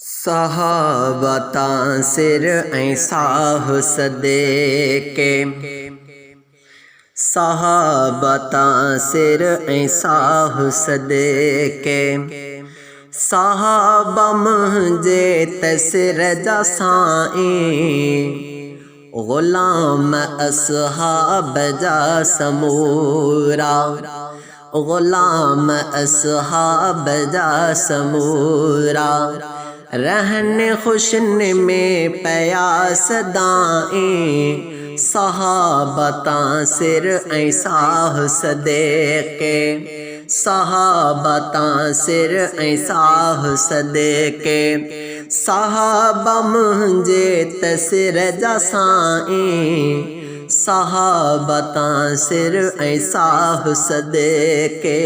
सहाबतां सिर ऐसाह सदेके सहाबतां सिर ऐसाह सदेके सहाबा मुंहिंजे तसिर जा साईं ग़ुलाम असहाब जा समूरा ग़ुलाम असहाब जा समूरा रहन खुशन में प्यास दाएं सहाबतां सिर ऐसाह सदेके सहाबतां सिर ऐसाह सदेके सहाबा मुंहिंजे तसिर जा साईं सहाबतां सिर ऐसाह सदेके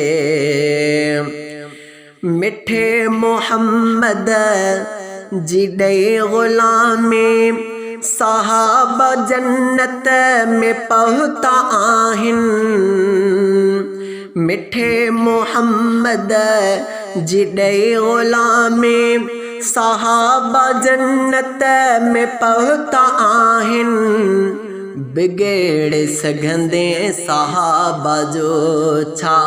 मिठे मोहम्मद जी ॾे ग़ुलामी सहाबा जन्नत में पहुता आहिनि मिठे मोहम्मद जी ॾे ग़ुलामी सहाबा जन्नत में पहुता आहिनि बिगेड़ सघंदे सहाबा जो छा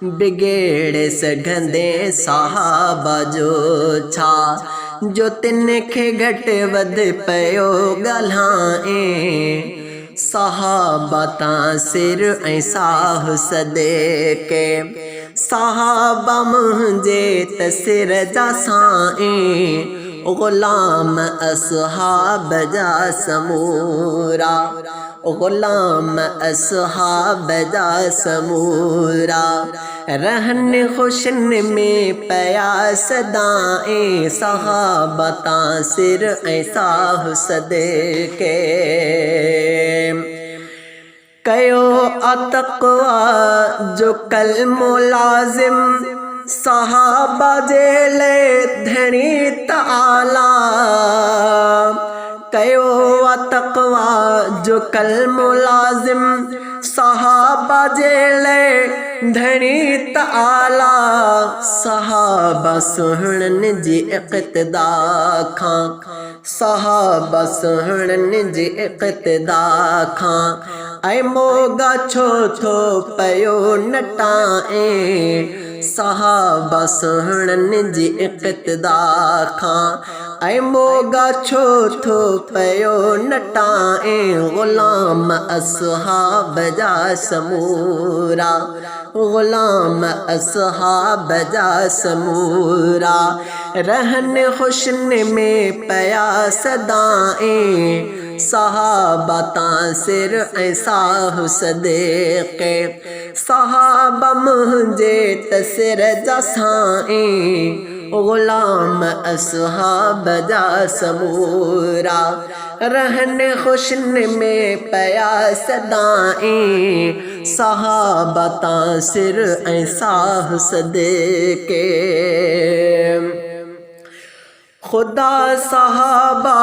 बिगेड़ सघंदे सहाबा जो छा जो तिनखे घटि वधि पियो ॻाल्हाए सहाबतां सिर ऐसाह सदेके सहाबा मुंहिंजे तसिर जा साईं ग़ुलाम असहाब जा समूरा ग़ुलाम असहाब जा समूरा रहन खुशन में प्यास दाएं सहाबतां सिर ऐसाह सदेके कयो अतक़वा जो कल मुलाज़िम सहाबा जे ले धणी ताला कयो तक़वा जो कल मुलाज़िम सहाबा जे ले धणी ताला सहाबा सुहणनि जी इक़्तिदा खां सहाबा सुहणनि जी इक़्तिदा खां ऐं मोगा छो थो पयो नटाए सहाबा सुहणनि जी इक़्तिदा खां ऐं मोगा छो थो पयो नटाए ग़ुलाम असहाब जा समूरा ग़ुलाम असहाब जा समूरा रहन खुशन में प्यास दाएं सहाबतां सिर ऐसाह सदेके सहाबा मुंहिंजे तसिर जा साईं ग़ुलाम असहाब जा समूरा रहन खुशन में प्यास दाएं सहाबतां सिर ऐसाह सदेके खुदा सहाबा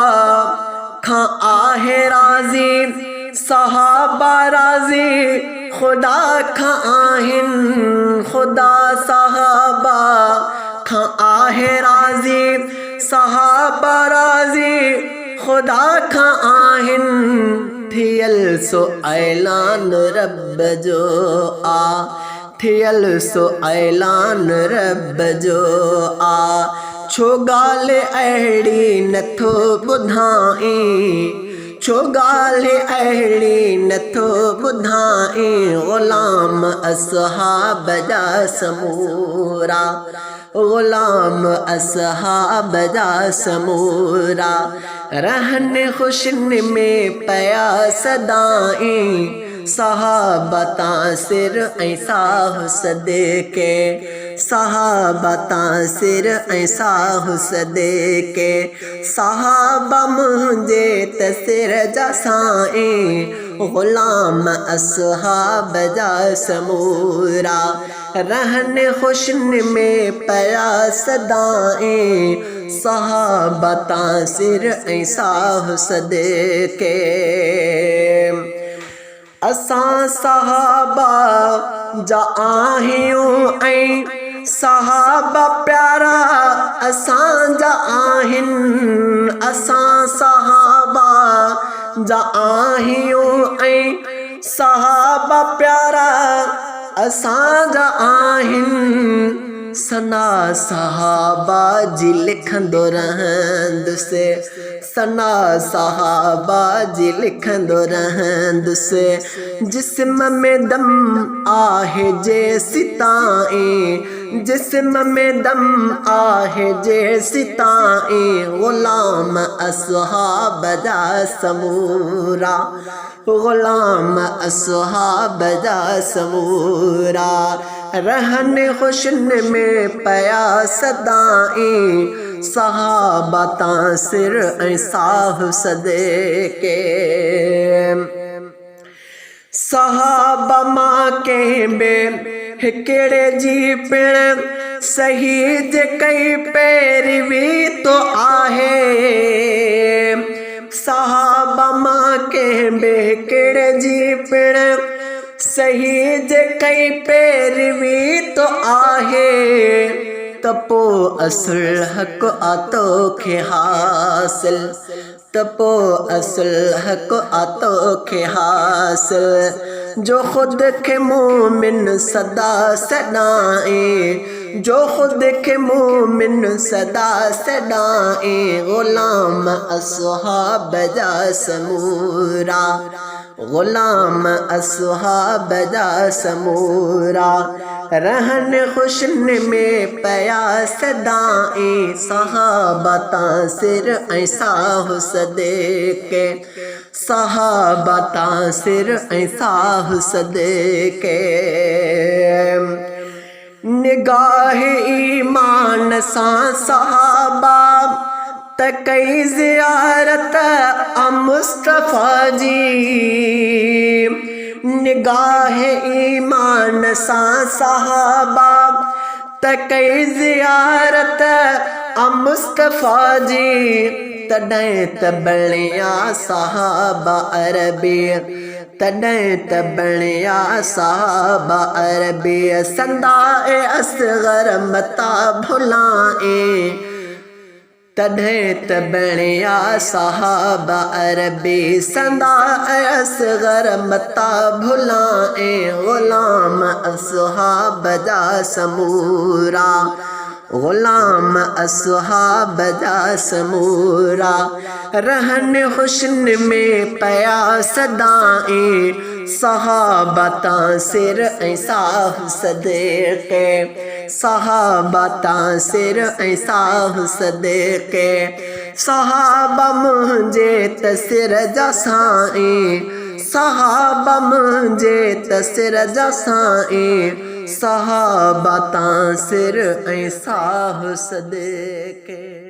खां आहे राज़ी सहाबा राज़ी खुदा खां आहिनि खुदा सहाबा खां आहे राज़ी सहाबा राज़ी खुदा खां आहिनि थियल सो ऐलान रब जो थियल सो ऐलान रब जो छो ॻाल्हि अहिड़ी नथो ॿुधाए छो ॻाल्हि अहिड़ी नथो ॿुधाए ग़ुलाम असहाब जा समूरा ग़ुलाम असहाब जा समूरा रहन खुशन में प्यास दाएं सहाबतां सिर ऐसाह सदेके सहाबतां सिर ऐसाह सदेके सहाबा मुंहिंजे तसिर जा साईं ग़ुलाम असहाब जा समूरा रहन खुशन में प्यास दाएं सहाबतां सिर ऐसाह सदेके असां सहाबा जा आहियूं ऐं सहाबा प्यारा असांजा आहिनि, असां सहाबा जा आहियूं ऐं सहाबा प्यारा असांजा आहिनि। सना सहाबा जी लिखंदो रहंदुसि, सना सहाबा जी लिखंदो रहंदुसि। जिस्म में दम आहे जेसि ताईं, जिस्म में दम आहे जेसि ताईं, ग़ुलाम असहाब जा समूरा, ग़ुलाम असहाब जा समूरा। रहन खुशन में पया सदाईं, सहाबा तासिर ऐं साह सदके। सहाबा मां कंहिं बि हिकिड़े जी पिण शहीद कई पैरवी तो आहे। सहाबा मां कंहिं बि हिकिड़े जी पिण शहीद कई पैरवी तो आहे। त पोइ असुल हक़ आतो खे हासिल, त पोइ असुल हक़ आतो खे हासिल। जो ख़ुद खे मोमिन सदा सॾाए, जो ख़ुद खे मोमिन सदा सॾाए, ग़ुलाम असहाब जा समूरा, ग़ुलाम असहाब जा समूरा। रहन खुशन में पया सदाईं, सहाबा तासिर ऐं साह सदके, सहाबा तासिर ऐं साह सदके। निगाह ईमान सां सहाबा त कई ज़ियारत मुस्तफ़ा जी। निगाह ईमान सां सहाबा त कई ज़ियारत मुस्तफ़ा जी। तॾहिं त बणिया सहाबा अरबी, तॾहिं त बणिया सहाबा अरबी। संदाए असग़र मता भुलाए, तॾहिं त बणिया सहाबा अरबी। संदाए असग़र मता भुलाए, ग़ुलाम असहाब जा समूरा, ग़ुलाम असहाब जा समूरा। रहन खुशन में पया सदाईं, सहाबा तासिर ऐं साह सदके, सहाबा तासिर ऐं साह सदके। सहाबा मुंहिंजे त सिर जा साईं, सहाबा मुंहिंजे त सिर जा साईं, सहाबा तासिर ऐं साह सदके।